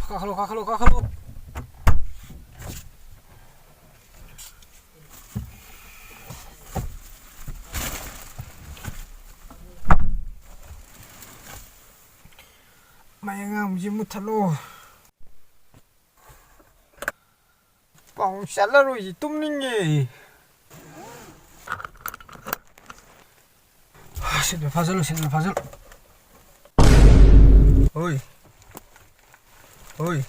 가칼로. 마영아무지 못할로. 빵 샬라로 이 똥링게. 신발 파절로. 어이.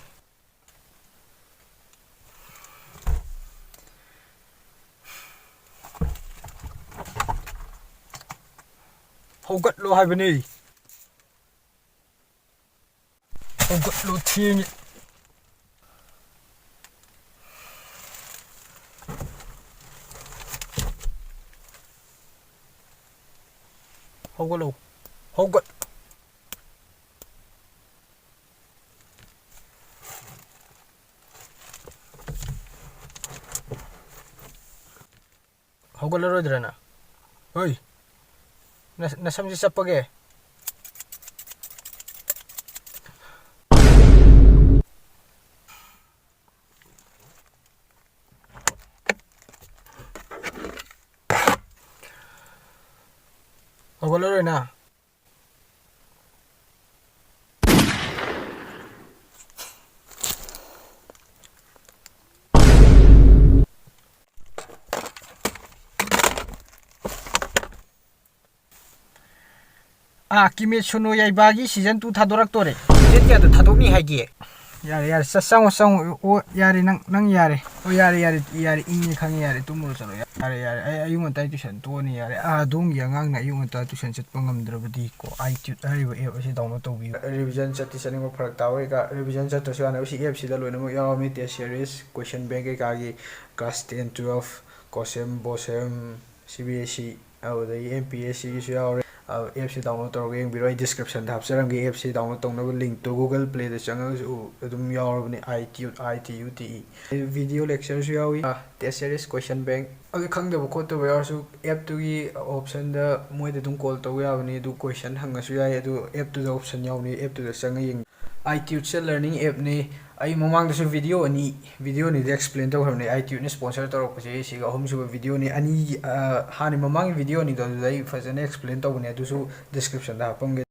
hầu hai bên đi hầu gật lô thiên hầu gật rồi đấy nè ơi nasamji sapage hầu rồi nè Kimetsu no Yaibagi season 2 थादोरꯛꯇꯣꯔꯦ date kayada थादोꯛꯅꯤ 하기에 यारे ꯆꯪꯉꯣ ꯑꯣ ꯌꯥꯔꯦ ꯅꯪ ꯌꯥꯔꯦ ꯑꯣ ꯌꯥꯔꯦ ꯏꯪꯉꯦ ꯈꯪꯉꯦ ꯌꯥꯔꯦ ꯇꯨꯝꯃꯨꯔꯣ ꯆꯠꯂꯣ ꯌꯥꯔꯦ ꯑꯩ ꯑꯌꯨꯛ ꯉꯟꯇꯥ ꯇꯨꯏꯁꯟ ꯇꯣꯛꯑꯅꯤ ꯌꯥꯔꯦ ꯑꯗꯣꯝꯒꯤ ꯑꯉꯥꯡꯅ ꯑꯌꯨꯛ ꯉꯟꯇꯥ ꯇꯨꯏꯁꯟ ꯆꯠꯄ ꯉꯝꯗ꯭ꯔꯕꯗꯤ ꯀꯣ iTunes ꯍꯥꯏꯔꯤꯕ ꯑꯦꯞ ꯑꯁꯤ ꯗꯥꯎꯟꯂꯣꯗ ꯇꯧꯕꯤꯌꯨ ꯔꯤꯚꯤꯖꯟ ꯆꯠꯅꯤꯡꯕ ꯐꯔꯛ ꯇꯥꯕ ꯀꯩꯀꯥ ꯔꯤꯚꯤꯖꯟ ꯆꯠꯇ꯭ꯔꯁꯨ ꯌꯥꯅꯕ ꯁꯤ ꯑꯦꯞꯁꯤꯗ ꯂꯣꯏꯅꯃꯛ ꯌꯥꯎꯔꯝꯃꯤ ꯇꯦꯁ ꯁꯤꯔꯤꯁ ꯀꯣꯏꯁꯟ ꯕꯦꯡ ꯀꯩꯀꯥꯒꯤ ꯀ꯭ꯂꯥꯁ 10 12 ꯀꯣꯁꯦꯝ ꯕꯣꯁꯦꯝ CBSE ꯑꯗꯨꯗꯒꯤ MPSCꯒꯤꯁꯨ ꯌꯥꯎꯔꯦ ꯑꯦꯞꯁꯤ ꯗꯥꯎꯟꯂꯣꯗ ꯇꯧꯔꯒ ꯌꯦꯡꯕꯤꯔꯣ ꯑꯩ ꯗꯤꯁꯀ꯭ꯔꯤꯞꯁꯟꯗ ꯍꯥꯞꯆꯔꯝꯒꯦ ꯑꯦꯞꯁꯤ ꯗꯥꯎꯟꯂꯣꯗ ꯇꯧꯅꯕ ꯂꯤꯡꯛꯇꯣ Google Playꯗ ꯆꯪꯉꯒꯁꯨ ꯑꯗꯨꯝ ꯌꯥꯎꯔꯕꯅꯤ ITUTE ꯚꯤꯗꯤꯑꯣ ꯂꯦꯛꯆꯔꯁꯨ ꯌꯥꯎꯏ ꯇꯦꯁ ꯁꯤꯔꯤꯁ ꯀꯣꯏꯁꯟ ꯕꯦꯡ ꯑꯗꯨ ꯈꯪꯗꯕ ꯈꯣꯠꯇꯕ ꯌꯥꯎꯔꯁꯨ ꯑꯦꯞꯇꯨꯒꯤ ꯑꯣꯞꯁꯟꯗ ꯃꯣꯏꯗ ꯑꯗꯨꯝ ꯀꯣꯜ ꯇꯧꯕ ꯌꯥꯕꯅꯤ ꯑꯗꯨ ꯀꯣꯏꯁꯟ ꯍꯪꯉꯁꯨ ꯌꯥꯏ ꯑꯗꯨ ꯑꯦꯞꯇꯨꯗ ꯑꯣꯞꯁꯟ ꯌꯥꯎꯅꯤ ꯑꯦꯞꯇꯨꯗ ꯆꯪꯉ ꯌꯦꯡ iTunes ꯂꯔꯅꯤꯡ ꯑꯦꯞꯅꯤ ꯑꯩ ꯃꯃꯥꯡꯗꯁꯨ ꯚꯤꯗꯤꯑꯣ ꯑꯅꯤꯗ ꯑꯦꯛꯁꯄ꯭ꯂꯦꯟ ꯇꯧꯈ꯭ꯔꯕꯅꯤ iTunes ꯁ꯭ꯄꯣꯟꯁꯔ ꯇꯧꯔꯛꯄꯁꯦ ꯁꯤꯒ ꯑꯍꯨꯝꯁꯨꯕ ꯚꯤꯗꯤꯑꯣꯅꯤ ꯍꯥꯟꯅ ꯃꯃꯥꯡꯒꯤ ꯚꯤꯗꯤꯑꯣꯅꯤꯗꯣ ꯑꯗꯨꯗ ꯑꯩ ꯐꯖꯅ ꯑꯦꯛꯁꯄ꯭ꯂꯦꯟ ꯇꯧꯕꯅꯦ ꯑꯗꯨꯁꯨ ꯗꯤꯁꯀ꯭ꯔꯤꯞꯁꯟꯗ ꯍꯥꯞꯄꯝꯒꯦ